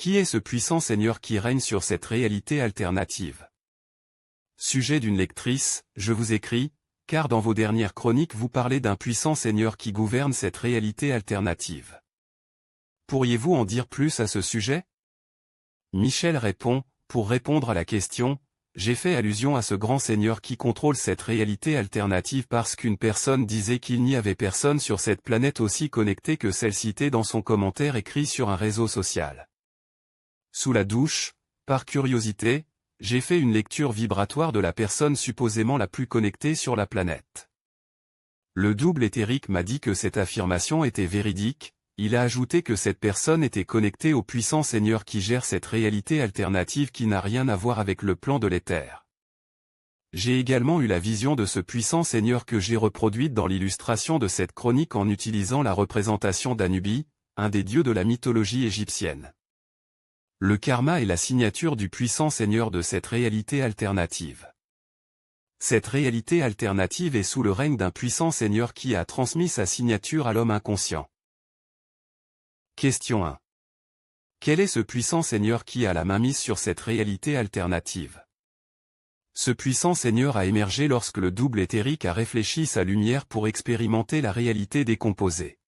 Qui est ce puissant Seigneur qui règne sur cette réalité alternative? Sujet d'une lectrice, je vous écris, car dans vos dernières chroniques vous parlez d'un puissant Seigneur qui gouverne cette réalité alternative. Pourriez-vous en dire plus à ce sujet? Michel répond, pour répondre à la question, j'ai fait allusion à ce grand Seigneur qui contrôle cette réalité alternative parce qu'une personne disait qu'il n'y avait personne sur cette planète aussi connectée que celle citée dans son commentaire écrit sur un réseau social. Sous la douche, par curiosité, j'ai fait une lecture vibratoire de la personne supposément la plus connectée sur la planète. Le double éthérique m'a dit que cette affirmation était véridique, il a ajouté que cette personne était connectée au puissant Seigneur qui gère cette réalité alternative qui n'a rien à voir avec le plan de l'éther. J'ai également eu la vision de ce puissant Seigneur que j'ai reproduite dans l'illustration de cette chronique en utilisant la représentation d'Anubi, un des dieux de la mythologie égyptienne. Le karma est la signature du puissant Seigneur de cette réalité alternative. Cette réalité alternative est sous le règne d'un puissant Seigneur qui a transmis sa signature à l'homme inconscient. Question 1. Quel est ce puissant Seigneur qui a la mainmise sur cette réalité alternative? Ce puissant Seigneur a émergé lorsque le double éthérique a réfléchi sa lumière pour expérimenter la réalité décomposée.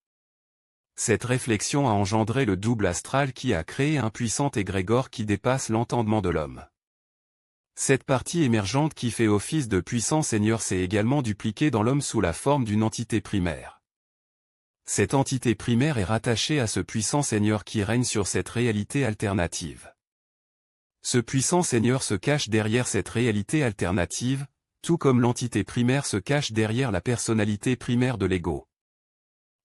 Cette réflexion a engendré le double astral qui a créé un puissant égrégore qui dépasse l'entendement de l'homme. Cette partie émergente qui fait office de puissant Seigneur s'est également dupliquée dans l'homme sous la forme d'une entité primaire. Cette entité primaire est rattachée à ce puissant Seigneur qui règne sur cette réalité alternative. Ce puissant Seigneur se cache derrière cette réalité alternative, tout comme l'entité primaire se cache derrière la personnalité primaire de l'ego.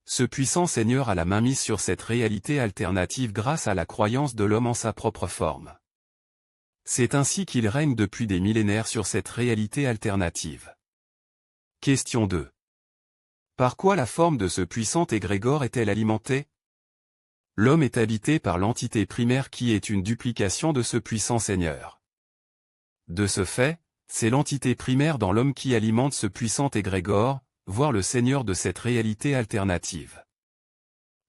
Ce puissant Seigneur a la mainmise sur cette réalité alternative grâce à la croyance de l'homme en sa propre forme. C'est ainsi qu'il règne depuis des millénaires sur cette réalité alternative. Question 2. Par quoi la forme de ce puissant égrégore est-elle alimentée? L'homme est habité par l'entité primaire qui est une duplication de ce puissant Seigneur. De ce fait, c'est l'entité primaire dans l'homme qui alimente ce puissant égrégore, voire le Seigneur de cette réalité alternative.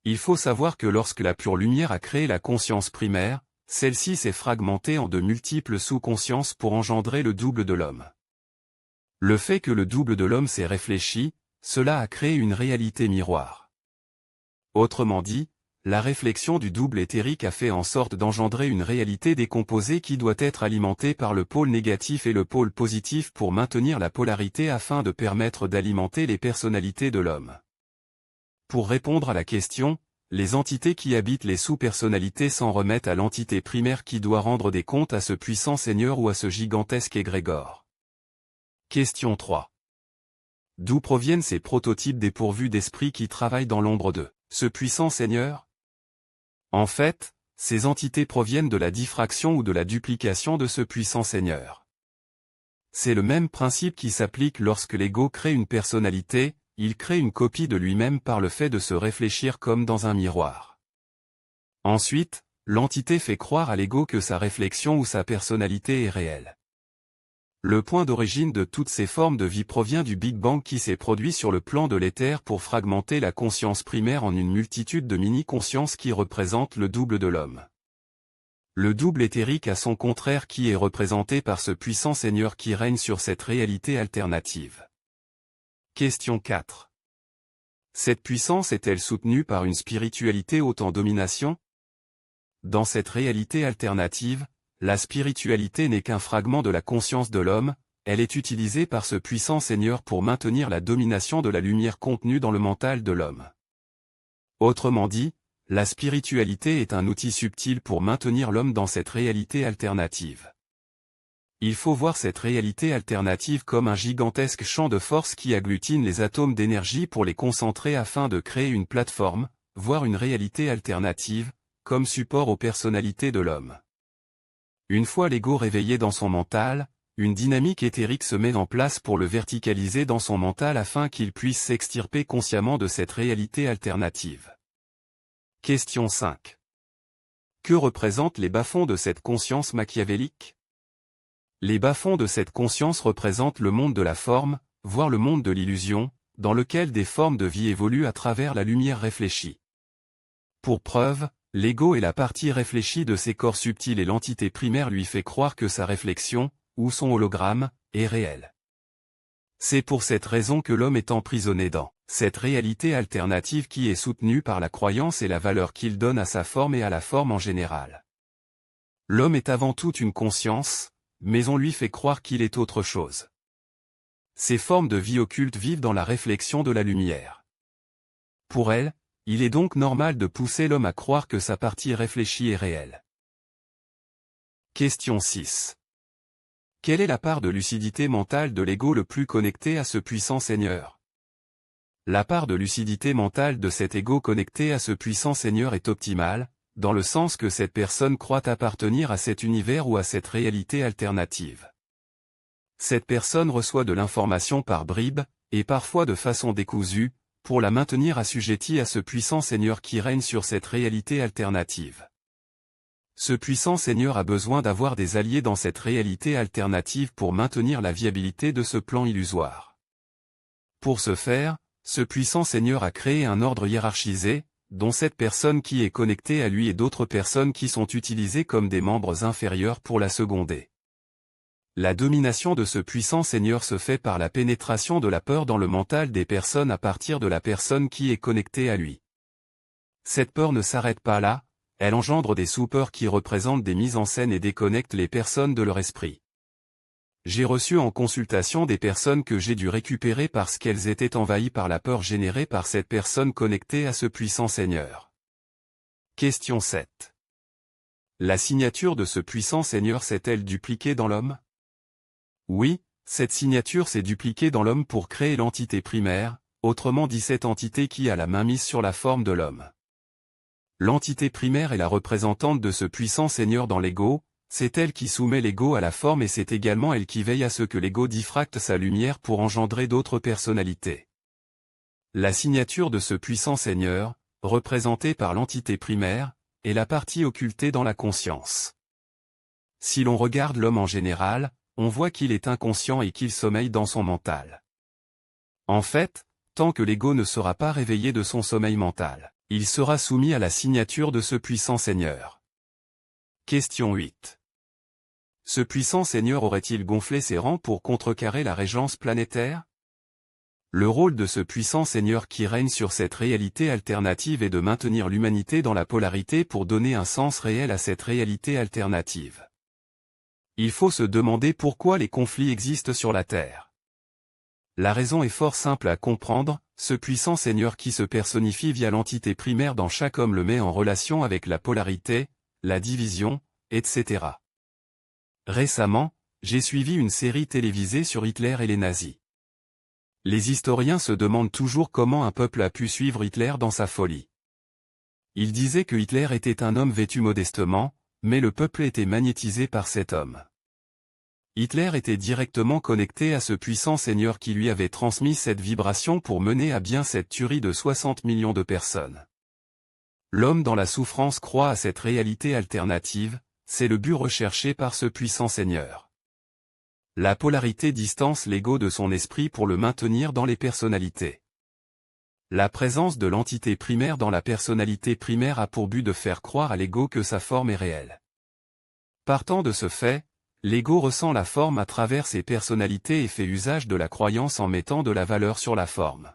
Il faut savoir que lorsque la pure lumière a créé la conscience primaire, celle-ci s'est fragmentée en de multiples sous-consciences pour engendrer le double de l'homme. Le fait que le double de l'homme s'est réfléchi, cela a créé une réalité miroir. Autrement dit, la réflexion du double éthérique a fait en sorte d'engendrer une réalité décomposée qui doit être alimentée par le pôle négatif et le pôle positif pour maintenir la polarité afin de permettre d'alimenter les personnalités de l'homme. Pour répondre à la question, les entités qui habitent les sous-personnalités s'en remettent à l'entité primaire qui doit rendre des comptes à ce puissant Seigneur ou à ce gigantesque égrégore. Question 3. D'où proviennent ces prototypes dépourvus d'esprit qui travaillent dans l'ombre de ce puissant Seigneur? En fait, ces entités proviennent de la diffraction ou de la duplication de ce puissant Seigneur. C'est le même principe qui s'applique lorsque l'ego crée une personnalité, il crée une copie de lui-même par le fait de se réfléchir comme dans un miroir. Ensuite, l'entité fait croire à l'ego que sa réflexion ou sa personnalité est réelle. Le point d'origine de toutes ces formes de vie provient du Big Bang qui s'est produit sur le plan de l'éther pour fragmenter la conscience primaire en une multitude de mini-consciences qui représentent le double de l'homme. Le double éthérique a son contraire qui est représenté par ce puissant Seigneur qui règne sur cette réalité alternative. Question 4. Cette puissance est-elle soutenue par une spiritualité haute en domination? Dans cette réalité alternative, la spiritualité n'est qu'un fragment de la conscience de l'homme, elle est utilisée par ce puissant Seigneur pour maintenir la domination de la lumière contenue dans le mental de l'homme. Autrement dit, la spiritualité est un outil subtil pour maintenir l'homme dans cette réalité alternative. Il faut voir cette réalité alternative comme un gigantesque champ de force qui agglutine les atomes d'énergie pour les concentrer afin de créer une plateforme, voire une réalité alternative, comme support aux personnalités de l'homme. Une fois l'ego réveillé dans son mental, une dynamique éthérique se met en place pour le verticaliser dans son mental afin qu'il puisse s'extirper consciemment de cette réalité alternative. Question 5. Que représentent les bas-fonds de cette conscience machiavélique? Les bas-fonds de cette conscience représentent le monde de la forme, voire le monde de l'illusion, dans lequel des formes de vie évoluent à travers la lumière réfléchie. Pour preuve, l'ego est la partie réfléchie de ses corps subtils et l'entité primaire lui fait croire que sa réflexion, ou son hologramme, est réel. C'est pour cette raison que l'homme est emprisonné dans cette réalité alternative qui est soutenue par la croyance et la valeur qu'il donne à sa forme et à la forme en général. L'homme est avant tout une conscience, mais on lui fait croire qu'il est autre chose. Ces formes de vie occulte vivent dans la réflexion de la lumière. Pour elles, il est donc normal de pousser l'homme à croire que sa partie réfléchie est réelle. Question 6. Quelle est la part de lucidité mentale de l'ego le plus connecté à ce puissant Seigneur? La part de lucidité mentale de cet ego connecté à ce puissant Seigneur est optimale, dans le sens que cette personne croit appartenir à cet univers ou à cette réalité alternative. Cette personne reçoit de l'information par bribes, et parfois de façon décousue, pour la maintenir assujettie à ce puissant Seigneur qui règne sur cette réalité alternative. Ce puissant Seigneur a besoin d'avoir des alliés dans cette réalité alternative pour maintenir la viabilité de ce plan illusoire. Pour ce faire, ce puissant Seigneur a créé un ordre hiérarchisé, dont cette personne qui est connectée à lui et d'autres personnes qui sont utilisées comme des membres inférieurs pour la seconder. La domination de ce puissant Seigneur se fait par la pénétration de la peur dans le mental des personnes à partir de la personne qui est connectée à lui. Cette peur ne s'arrête pas là, elle engendre des sous-peurs qui représentent des mises en scène et déconnectent les personnes de leur esprit. J'ai reçu en consultation des personnes que j'ai dû récupérer parce qu'elles étaient envahies par la peur générée par cette personne connectée à ce puissant Seigneur. Question 7. La signature de ce puissant Seigneur s'est-elle dupliquée dans l'homme? Oui, cette signature s'est dupliquée dans l'homme pour créer l'entité primaire, autrement dit cette entité qui a la main mise sur la forme de l'homme. L'entité primaire est la représentante de ce puissant Seigneur dans l'ego, c'est elle qui soumet l'ego à la forme et c'est également elle qui veille à ce que l'ego diffracte sa lumière pour engendrer d'autres personnalités. La signature de ce puissant Seigneur, représentée par l'entité primaire, est la partie occultée dans la conscience. Si l'on regarde l'homme en général, on voit qu'il est inconscient et qu'il sommeille dans son mental. En fait, tant que l'ego ne sera pas réveillé de son sommeil mental, il sera soumis à la signature de ce puissant Seigneur. Question 8. Ce puissant Seigneur aurait-il gonflé ses rangs pour contrecarrer la régence planétaire? Le rôle de ce puissant Seigneur qui règne sur cette réalité alternative est de maintenir l'humanité dans la polarité pour donner un sens réel à cette réalité alternative. Il faut se demander pourquoi les conflits existent sur la Terre. La raison est fort simple à comprendre, ce puissant Seigneur qui se personnifie via l'entité primaire dans chaque homme le met en relation avec la polarité, la division, etc. Récemment, j'ai suivi une série télévisée sur Hitler et les nazis. Les historiens se demandent toujours comment un peuple a pu suivre Hitler dans sa folie. Ils disaient que Hitler était un homme vêtu modestement, mais le peuple était magnétisé par cet homme. Hitler était directement connecté à ce puissant Seigneur qui lui avait transmis cette vibration pour mener à bien cette tuerie de 60 millions de personnes. L'homme dans la souffrance croit à cette réalité alternative, c'est le but recherché par ce puissant Seigneur. La polarité distance l'ego de son esprit pour le maintenir dans les personnalités. La présence de l'entité primaire dans la personnalité primaire a pour but de faire croire à l'ego que sa forme est réelle. Partant de ce fait, l'ego ressent la forme à travers ses personnalités et fait usage de la croyance en mettant de la valeur sur la forme.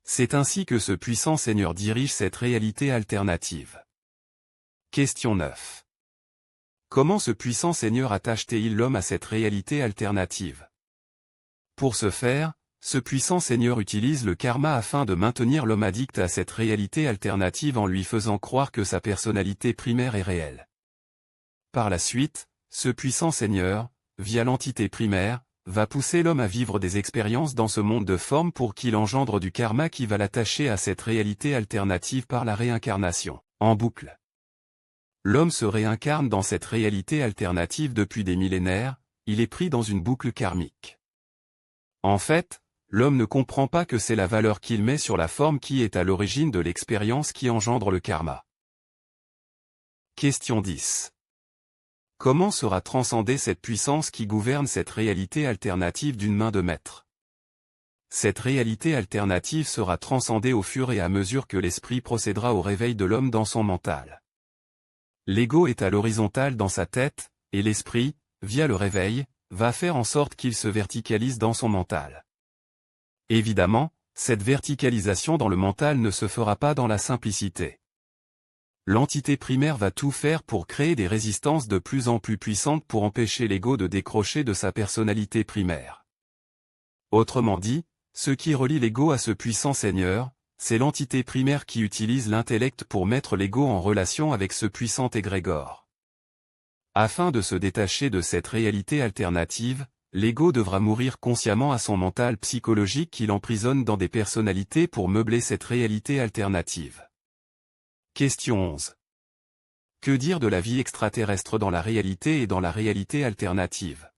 C'est ainsi que ce puissant Seigneur dirige cette réalité alternative. Question 9. Comment ce puissant Seigneur attache-t-il l'homme à cette réalité alternative? Pour ce faire, ce puissant Seigneur utilise le karma afin de maintenir l'homme addict à cette réalité alternative en lui faisant croire que sa personnalité primaire est réelle. Par la suite, ce puissant Seigneur, via l'entité primaire, va pousser l'homme à vivre des expériences dans ce monde de forme pour qu'il engendre du karma qui va l'attacher à cette réalité alternative par la réincarnation, en boucle. L'homme se réincarne dans cette réalité alternative depuis des millénaires, il est pris dans une boucle karmique. En fait, l'homme ne comprend pas que c'est la valeur qu'il met sur la forme qui est à l'origine de l'expérience qui engendre le karma. Question 10. Comment sera transcendée cette puissance qui gouverne cette réalité alternative d'une main de maître? Cette réalité alternative sera transcendée au fur et à mesure que l'esprit procédera au réveil de l'homme dans son mental. L'ego est à l'horizontale dans sa tête, et l'esprit, via le réveil, va faire en sorte qu'il se verticalise dans son mental. Évidemment, cette verticalisation dans le mental ne se fera pas dans la simplicité. L'entité primaire va tout faire pour créer des résistances de plus en plus puissantes pour empêcher l'ego de décrocher de sa personnalité primaire. Autrement dit, ce qui relie l'ego à ce puissant Seigneur, c'est l'entité primaire qui utilise l'intellect pour mettre l'ego en relation avec ce puissant égrégore. Afin de se détacher de cette réalité alternative, l'ego devra mourir consciemment à son mental psychologique qui l'emprisonne dans des personnalités pour meubler cette réalité alternative. Question 11. Que dire de la vie extraterrestre dans la réalité et dans la réalité alternative?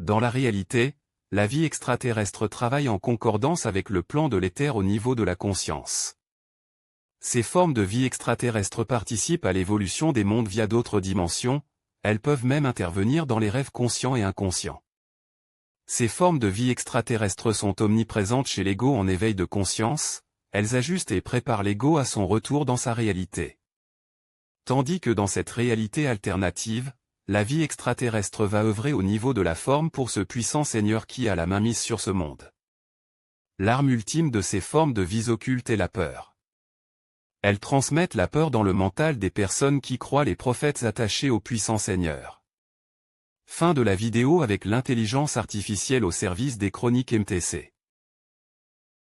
Dans la réalité, la vie extraterrestre travaille en concordance avec le plan de l'éther au niveau de la conscience. Ces formes de vie extraterrestre participent à l'évolution des mondes via d'autres dimensions, elles peuvent même intervenir dans les rêves conscients et inconscients. Ces formes de vie extraterrestre sont omniprésentes chez l'ego en éveil de conscience, elles ajustent et préparent l'ego à son retour dans sa réalité. Tandis que dans cette réalité alternative, la vie extraterrestre va œuvrer au niveau de la forme pour ce puissant Seigneur qui a la mainmise sur ce monde. L'arme ultime de ces formes de vie occultes est la peur. Elles transmettent la peur dans le mental des personnes qui croient les prophètes attachés au puissant Seigneur. Fin de la vidéo avec l'intelligence artificielle au service des chroniques MTC.